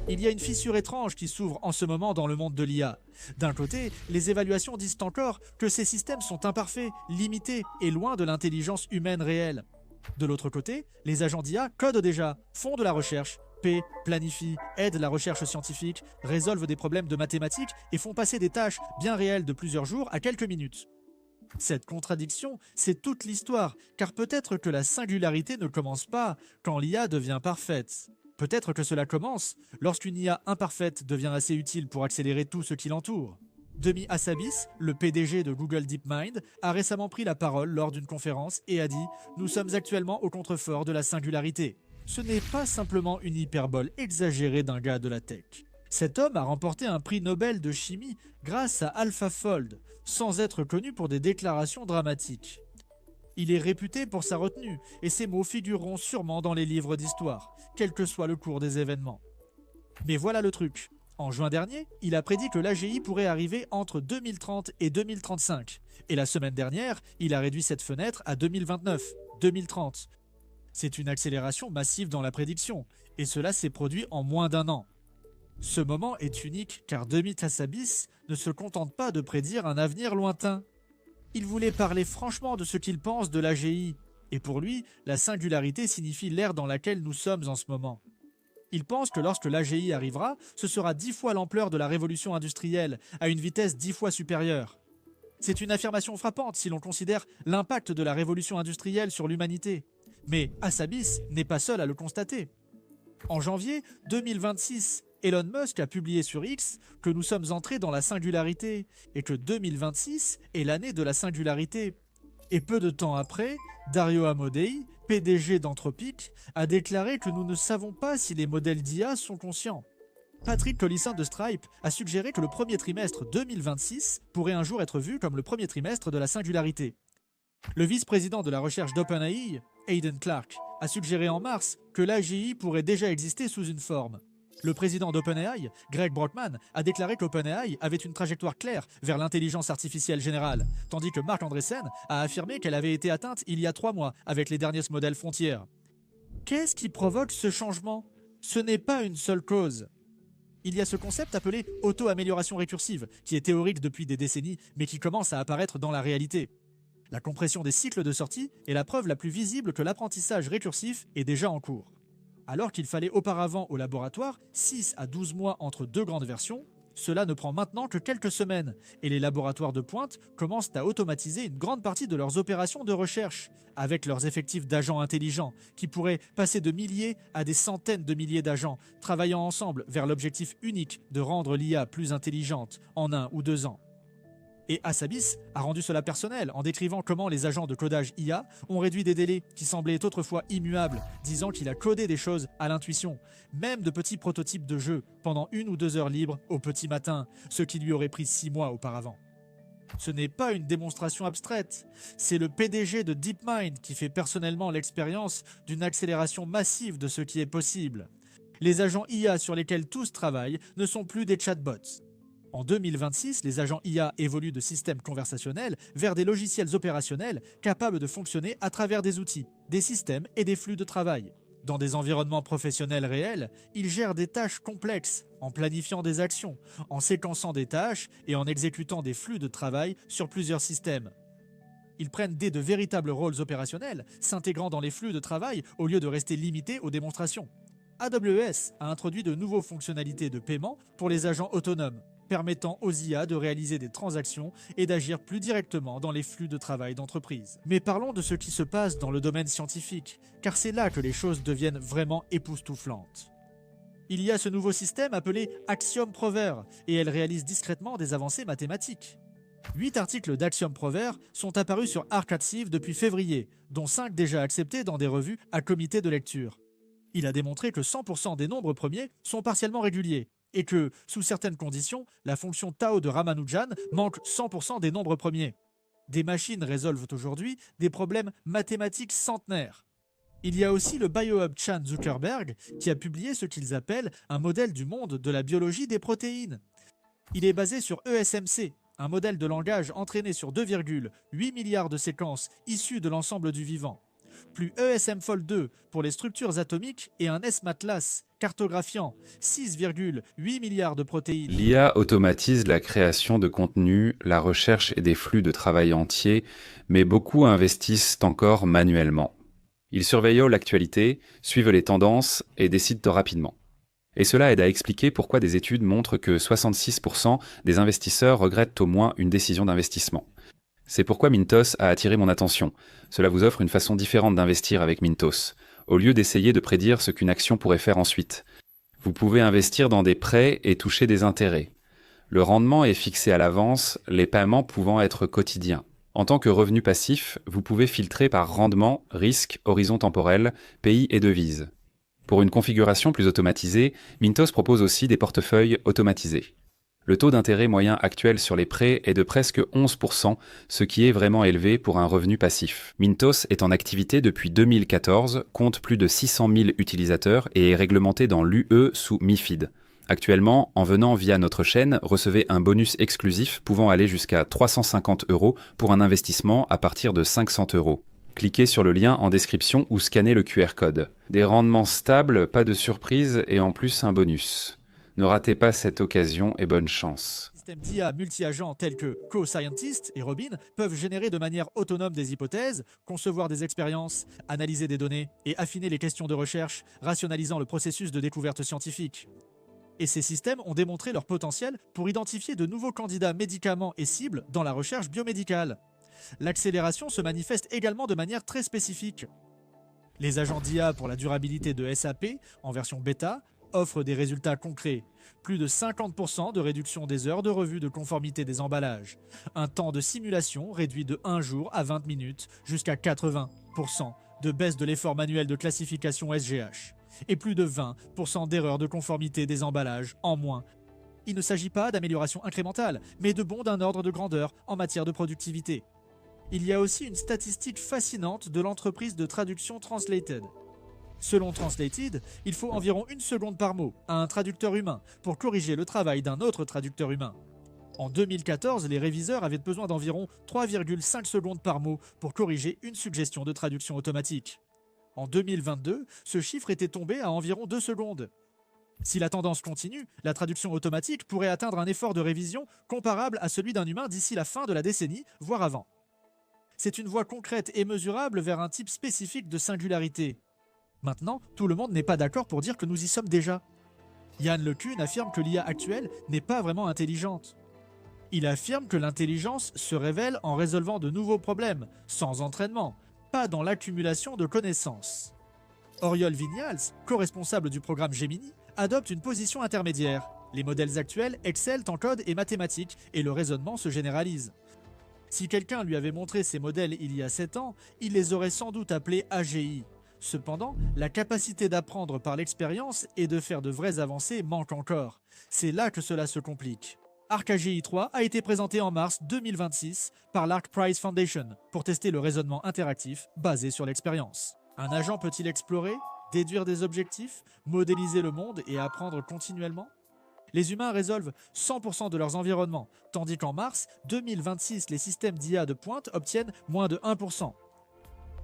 Il y a une fissure étrange qui s'ouvre en ce moment dans le monde de l'IA. D'un côté, les évaluations disent encore que ces systèmes sont imparfaits, limités et loin de l'intelligence humaine réelle. De l'autre côté, les agents d'IA codent déjà, font de la recherche, paient, planifient, aident la recherche scientifique, résolvent des problèmes de mathématiques et font passer des tâches bien réelles de plusieurs jours à quelques minutes. Cette contradiction, c'est toute l'histoire, car peut-être que la singularité ne commence pas quand l'IA devient parfaite. Peut-être que cela commence lorsqu'une IA imparfaite devient assez utile pour accélérer tout ce qui l'entoure. Demi Hassabis, le PDG de Google DeepMind, a récemment pris la parole lors d'une conférence et a dit « Nous sommes actuellement au contrefort de la singularité ». Ce n'est pas simplement une hyperbole exagérée d'un gars de la tech. Cet homme a remporté un prix Nobel de chimie grâce à AlphaFold, sans être connu pour des déclarations dramatiques. Il est réputé pour sa retenue, et ses mots figureront sûrement dans les livres d'histoire, quel que soit le cours des événements. Mais voilà le truc. En juin dernier, il a prédit que l'AGI pourrait arriver entre 2030 et 2035. Et la semaine dernière, il a réduit cette fenêtre à 2029, 2030. C'est une accélération massive dans la prédiction, et cela s'est produit en moins d'un an. Ce moment est unique car Demi Hassabis ne se contente pas de prédire un avenir lointain. Il voulait parler franchement de ce qu'il pense de l'AGI, et pour lui, la singularité signifie l'ère dans laquelle nous sommes en ce moment. Il pense que lorsque l'AGI arrivera, ce sera 10 fois l'ampleur de la révolution industrielle, à une vitesse 10 fois supérieure. C'est une affirmation frappante si l'on considère l'impact de la révolution industrielle sur l'humanité. Mais Hassabis n'est pas seul à le constater. En janvier 2026, Elon Musk a publié sur X que nous sommes entrés dans la singularité et que 2026 est l'année de la singularité. Et peu de temps après, Dario Amodei, PDG d'Anthropic, a déclaré que nous ne savons pas si les modèles d'IA sont conscients. Patrick Collison de Stripe a suggéré que le premier trimestre 2026 pourrait un jour être vu comme le premier trimestre de la singularité. Le vice-président de la recherche d'OpenAI, Hayden Clark, a suggéré en mars que l'AGI pourrait déjà exister sous une forme. Le président d'OpenAI, Greg Brockman, a déclaré qu'OpenAI avait une trajectoire claire vers l'intelligence artificielle générale, tandis que Mark Andreessen a affirmé qu'elle avait été atteinte il y a 3 mois avec les derniers modèles Frontier. Qu'est-ce qui provoque ce changement? Ce n'est pas une seule cause. Il y a ce concept appelé auto-amélioration récursive, qui est théorique depuis des décennies, mais qui commence à apparaître dans la réalité. La compression des cycles de sortie est la preuve la plus visible que l'apprentissage récursif est déjà en cours. Alors qu'il fallait auparavant au laboratoire 6 à 12 mois entre deux grandes versions, cela ne prend maintenant que quelques semaines, et les laboratoires de pointe commencent à automatiser une grande partie de leurs opérations de recherche, avec leurs effectifs d'agents intelligents, qui pourraient passer de milliers à des centaines de milliers d'agents, travaillant ensemble vers l'objectif unique de rendre l'IA plus intelligente en 1 ou 2 ans. Et Hassabis a rendu cela personnel en décrivant comment les agents de codage IA ont réduit des délais qui semblaient autrefois immuables, disant qu'il a codé des choses à l'intuition, même de petits prototypes de jeux, pendant 1 ou 2 heures libres au petit matin, ce qui lui aurait pris 6 mois auparavant. Ce n'est pas une démonstration abstraite, c'est le PDG de DeepMind qui fait personnellement l'expérience d'une accélération massive de ce qui est possible. Les agents IA sur lesquels tous travaillent ne sont plus des chatbots. En 2026, les agents IA évoluent de systèmes conversationnels vers des logiciels opérationnels capables de fonctionner à travers des outils, des systèmes et des flux de travail. Dans des environnements professionnels réels, ils gèrent des tâches complexes, en planifiant des actions, en séquençant des tâches et en exécutant des flux de travail sur plusieurs systèmes. Ils prennent de véritables rôles opérationnels, s'intégrant dans les flux de travail au lieu de rester limités aux démonstrations. AWS a introduit de nouvelles fonctionnalités de paiement pour les agents autonomes, permettant aux IA de réaliser des transactions et d'agir plus directement dans les flux de travail d'entreprise. Mais parlons de ce qui se passe dans le domaine scientifique, car c'est là que les choses deviennent vraiment époustouflantes. Il y a ce nouveau système appelé Axiom Prover, et elle réalise discrètement des avancées mathématiques. 8 articles d'Axiom Prover sont apparus sur Archive depuis février, dont 5 déjà acceptés dans des revues à comité de lecture. Il a démontré que 100% des nombres premiers sont partiellement réguliers, et que, sous certaines conditions, la fonction Tao de Ramanujan manque 100% des nombres premiers. Des machines résolvent aujourd'hui des problèmes mathématiques centenaires. Il y a aussi le biohub Chan Zuckerberg qui a publié ce qu'ils appellent un modèle du monde de la biologie des protéines. Il est basé sur ESMC, un modèle de langage entraîné sur 2,8 milliards de séquences issues de l'ensemble du vivant, plus ESMFold2 pour les structures atomiques et un SMATLAS cartographiant 6,8 milliards de protéines. L'IA automatise la création de contenu, la recherche et des flux de travail entiers, mais beaucoup investissent encore manuellement. Ils surveillent l'actualité, suivent les tendances et décident rapidement. Et cela aide à expliquer pourquoi des études montrent que 66% des investisseurs regrettent au moins une décision d'investissement. C'est pourquoi Mintos a attiré mon attention. Cela vous offre une façon différente d'investir avec Mintos, au lieu d'essayer de prédire ce qu'une action pourrait faire ensuite. Vous pouvez investir dans des prêts et toucher des intérêts. Le rendement est fixé à l'avance, les paiements pouvant être quotidiens. En tant que revenu passif, vous pouvez filtrer par rendement, risque, horizon temporel, pays et devise. Pour une configuration plus automatisée, Mintos propose aussi des portefeuilles automatisés. Le taux d'intérêt moyen actuel sur les prêts est de presque 11%, ce qui est vraiment élevé pour un revenu passif. Mintos est en activité depuis 2014, compte plus de 600 000 utilisateurs et est réglementé dans l'UE sous MiFID. Actuellement, en venant via notre chaîne, recevez un bonus exclusif pouvant aller jusqu'à 350 € pour un investissement à partir de 500 €. Cliquez sur le lien en description ou scannez le QR code. Des rendements stables, pas de surprise et en plus un bonus. Ne ratez pas cette occasion et bonne chance. Les systèmes d'IA multi-agents tels que Co-Scientist et Robin peuvent générer de manière autonome des hypothèses, concevoir des expériences, analyser des données et affiner les questions de recherche, rationalisant le processus de découverte scientifique. Et ces systèmes ont démontré leur potentiel pour identifier de nouveaux candidats médicaments et cibles dans la recherche biomédicale. L'accélération se manifeste également de manière très spécifique. Les agents d'IA pour la durabilité de SAP, en version bêta, offrent des résultats concrets. Plus de 50% de réduction des heures de revue de conformité des emballages. Un temps de simulation réduit de 1 jour à 20 minutes, jusqu'à 80% de baisse de l'effort manuel de classification SGH. Et plus de 20% d'erreurs de conformité des emballages en moins. Il ne s'agit pas d'amélioration incrémentale, mais de bond d'un ordre de grandeur en matière de productivité. Il y a aussi une statistique fascinante de l'entreprise de traduction Translated. Selon Translated, il faut environ 1 seconde par mot à un traducteur humain pour corriger le travail d'un autre traducteur humain. En 2014, les réviseurs avaient besoin d'environ 3,5 secondes par mot pour corriger une suggestion de traduction automatique. En 2022, ce chiffre était tombé à environ 2 secondes. Si la tendance continue, la traduction automatique pourrait atteindre un effort de révision comparable à celui d'un humain d'ici la fin de la décennie, voire avant. C'est une voie concrète et mesurable vers un type spécifique de singularité. Maintenant, tout le monde n'est pas d'accord pour dire que nous y sommes déjà. Yann LeCun affirme que l'IA actuelle n'est pas vraiment intelligente. Il affirme que l'intelligence se révèle en résolvant de nouveaux problèmes, sans entraînement, pas dans l'accumulation de connaissances. Oriol Vignals, co-responsable du programme Gemini, adopte une position intermédiaire. Les modèles actuels excellent en code et mathématiques et le raisonnement se généralise. Si quelqu'un lui avait montré ces modèles il y a 7 ans, il les aurait sans doute appelés AGI. Cependant, la capacité d'apprendre par l'expérience et de faire de vraies avancées manque encore. C'est là que cela se complique. ArcAGI 3 a été présenté en mars 2026 par l'Arc Prize Foundation pour tester le raisonnement interactif basé sur l'expérience. Un agent peut-il explorer, déduire des objectifs, modéliser le monde et apprendre continuellement ? Les humains résolvent 100% de leurs environnements, tandis qu'en mars 2026, les systèmes d'IA de pointe obtiennent moins de 1%.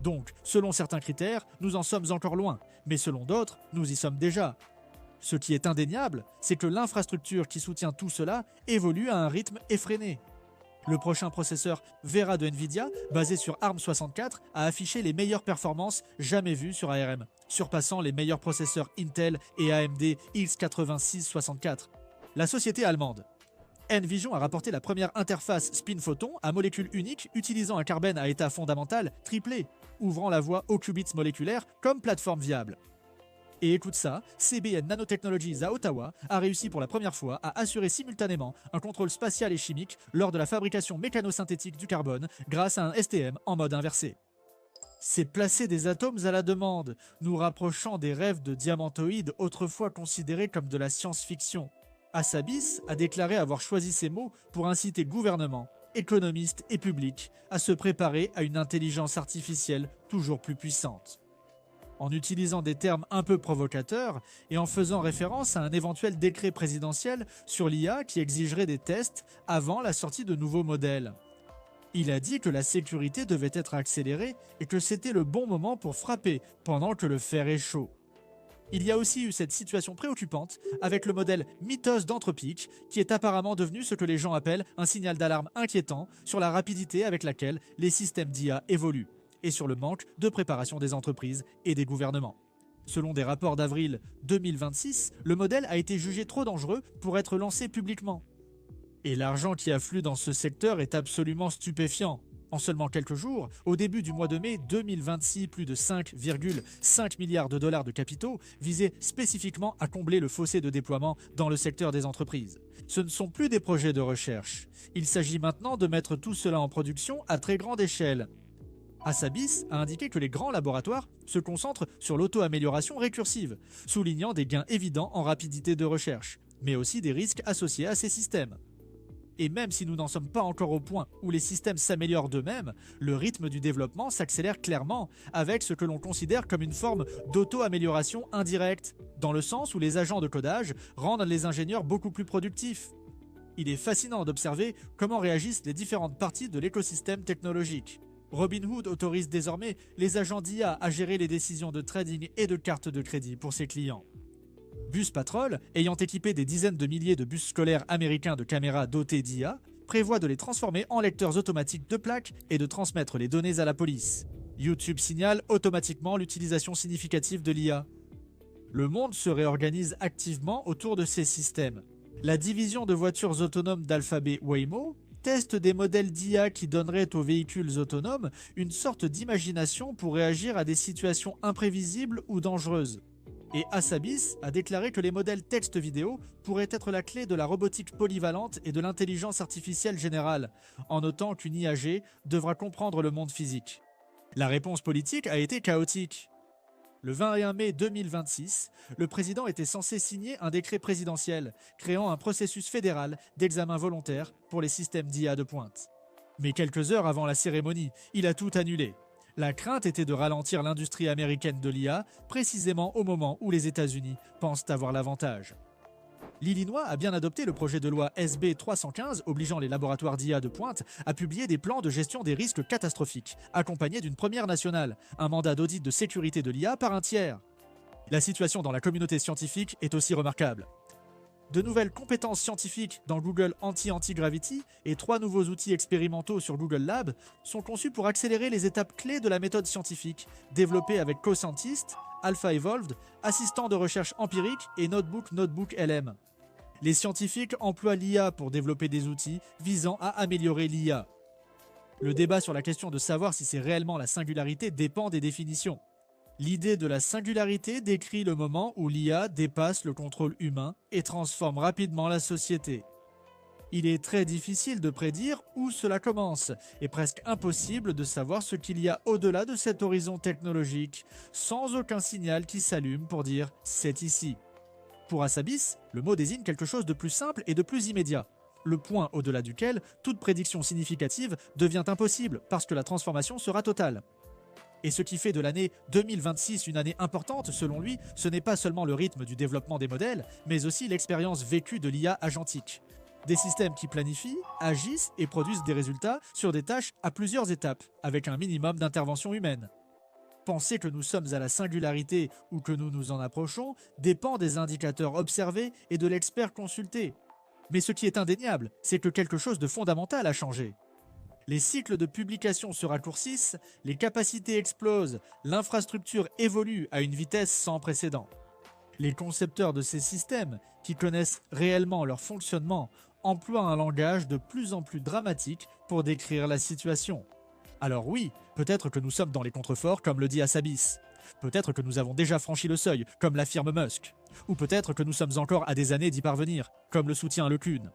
Donc, selon certains critères, nous en sommes encore loin, mais selon d'autres, nous y sommes déjà. Ce qui est indéniable, c'est que l'infrastructure qui soutient tout cela évolue à un rythme effréné. Le prochain processeur Vera de Nvidia, basé sur ARM64, a affiché les meilleures performances jamais vues sur ARM, surpassant les meilleurs processeurs Intel et AMD X86-64. La société allemande Envision a rapporté la première interface spin-photon à molécule unique utilisant un carbone à état fondamental triplé, ouvrant la voie aux qubits moléculaires comme plateforme viable. Et écoute ça, CBN Nanotechnologies à Ottawa a réussi pour la première fois à assurer simultanément un contrôle spatial et chimique lors de la fabrication mécanosynthétique du carbone grâce à un STM en mode inversé. C'est placer des atomes à la demande, nous rapprochant des rêves de diamantoïdes autrefois considérés comme de la science-fiction. Assabis a déclaré avoir choisi ces mots pour inciter gouvernements, économistes et publics à se préparer à une intelligence artificielle toujours plus puissante. En utilisant des termes un peu provocateurs et en faisant référence à un éventuel décret présidentiel sur l'IA qui exigerait des tests avant la sortie de nouveaux modèles. Il a dit que la sécurité devait être accélérée et que c'était le bon moment pour frapper pendant que le fer est chaud. Il y a aussi eu cette situation préoccupante avec le modèle Mythos d'Anthropic, qui est apparemment devenu ce que les gens appellent un signal d'alarme inquiétant sur la rapidité avec laquelle les systèmes d'IA évoluent, et sur le manque de préparation des entreprises et des gouvernements. Selon des rapports d'avril 2026, le modèle a été jugé trop dangereux pour être lancé publiquement. Et l'argent qui afflue dans ce secteur est absolument stupéfiant. En seulement quelques jours, au début du mois de mai 2026, plus de 5,5 milliards de dollars de capitaux visaient spécifiquement à combler le fossé de déploiement dans le secteur des entreprises. Ce ne sont plus des projets de recherche. Il s'agit maintenant de mettre tout cela en production à très grande échelle. Asabis a indiqué que les grands laboratoires se concentrent sur l'auto-amélioration récursive, soulignant des gains évidents en rapidité de recherche, mais aussi des risques associés à ces systèmes. Et même si nous n'en sommes pas encore au point où les systèmes s'améliorent d'eux-mêmes, le rythme du développement s'accélère clairement avec ce que l'on considère comme une forme d'auto-amélioration indirecte, dans le sens où les agents de codage rendent les ingénieurs beaucoup plus productifs. Il est fascinant d'observer comment réagissent les différentes parties de l'écosystème technologique. Robinhood autorise désormais les agents d'IA à gérer les décisions de trading et de cartes de crédit pour ses clients. Bus Patrol, ayant équipé des dizaines de milliers de bus scolaires américains de caméras dotées d'IA, prévoit de les transformer en lecteurs automatiques de plaques et de transmettre les données à la police. YouTube signale automatiquement l'utilisation significative de l'IA. Le monde se réorganise activement autour de ces systèmes. La division de voitures autonomes d'Alphabet Waymo teste des modèles d'IA qui donneraient aux véhicules autonomes une sorte d'imagination pour réagir à des situations imprévisibles ou dangereuses. Et Asabis a déclaré que les modèles texte-vidéo pourraient être la clé de la robotique polyvalente et de l'intelligence artificielle générale, en notant qu'une IAG devra comprendre le monde physique. La réponse politique a été chaotique. Le 21 mai 2026, le président était censé signer un décret présidentiel créant un processus fédéral d'examen volontaire pour les systèmes d'IA de pointe. Mais quelques heures avant la cérémonie, il a tout annulé. La crainte était de ralentir l'industrie américaine de l'IA, précisément au moment où les États-Unis pensent avoir l'avantage. L'Illinois a bien adopté le projet de loi SB 315 obligeant les laboratoires d'IA de pointe à publier des plans de gestion des risques catastrophiques, accompagnés d'une première nationale, un mandat d'audit de sécurité de l'IA par un tiers. La situation dans la communauté scientifique est aussi remarquable. De nouvelles compétences scientifiques dans Google Anti-Anti-Gravity et 3 nouveaux outils expérimentaux sur Google Lab sont conçus pour accélérer les étapes clés de la méthode scientifique, développée avec CoScientist, Alpha Evolved, Assistant de recherche empirique et Notebook LM. Les scientifiques emploient l'IA pour développer des outils visant à améliorer l'IA. Le débat sur la question de savoir si c'est réellement la singularité dépend des définitions. L'idée de la singularité décrit le moment où l'IA dépasse le contrôle humain et transforme rapidement la société. Il est très difficile de prédire où cela commence, et presque impossible de savoir ce qu'il y a au-delà de cet horizon technologique, sans aucun signal qui s'allume pour dire « c'est ici ». Pour Asabis, le mot désigne quelque chose de plus simple et de plus immédiat, le point au-delà duquel toute prédiction significative devient impossible parce que la transformation sera totale. Et ce qui fait de l'année 2026 une année importante, selon lui, ce n'est pas seulement le rythme du développement des modèles, mais aussi l'expérience vécue de l'IA agentique. Des systèmes qui planifient, agissent et produisent des résultats sur des tâches à plusieurs étapes, avec un minimum d'intervention humaine. Penser que nous sommes à la singularité ou que nous nous en approchons dépend des indicateurs observés et de l'expert consulté. Mais ce qui est indéniable, c'est que quelque chose de fondamental a changé. Les cycles de publication se raccourcissent, les capacités explosent, l'infrastructure évolue à une vitesse sans précédent. Les concepteurs de ces systèmes, qui connaissent réellement leur fonctionnement, emploient un langage de plus en plus dramatique pour décrire la situation. Alors oui, peut-être que nous sommes dans les contreforts comme le dit Asabis. Peut-être que nous avons déjà franchi le seuil, comme l'affirme Musk. Ou peut-être que nous sommes encore à des années d'y parvenir, comme le soutient Le Cun.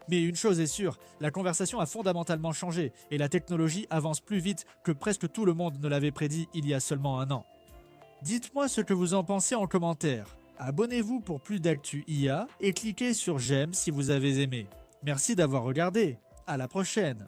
Mais une chose est sûre, la conversation a fondamentalement changé et la technologie avance plus vite que presque tout le monde ne l'avait prédit il y a seulement un an. Dites-moi ce que vous en pensez en commentaire. Abonnez-vous pour plus d'actu IA et cliquez sur j'aime si vous avez aimé. Merci d'avoir regardé. À la prochaine.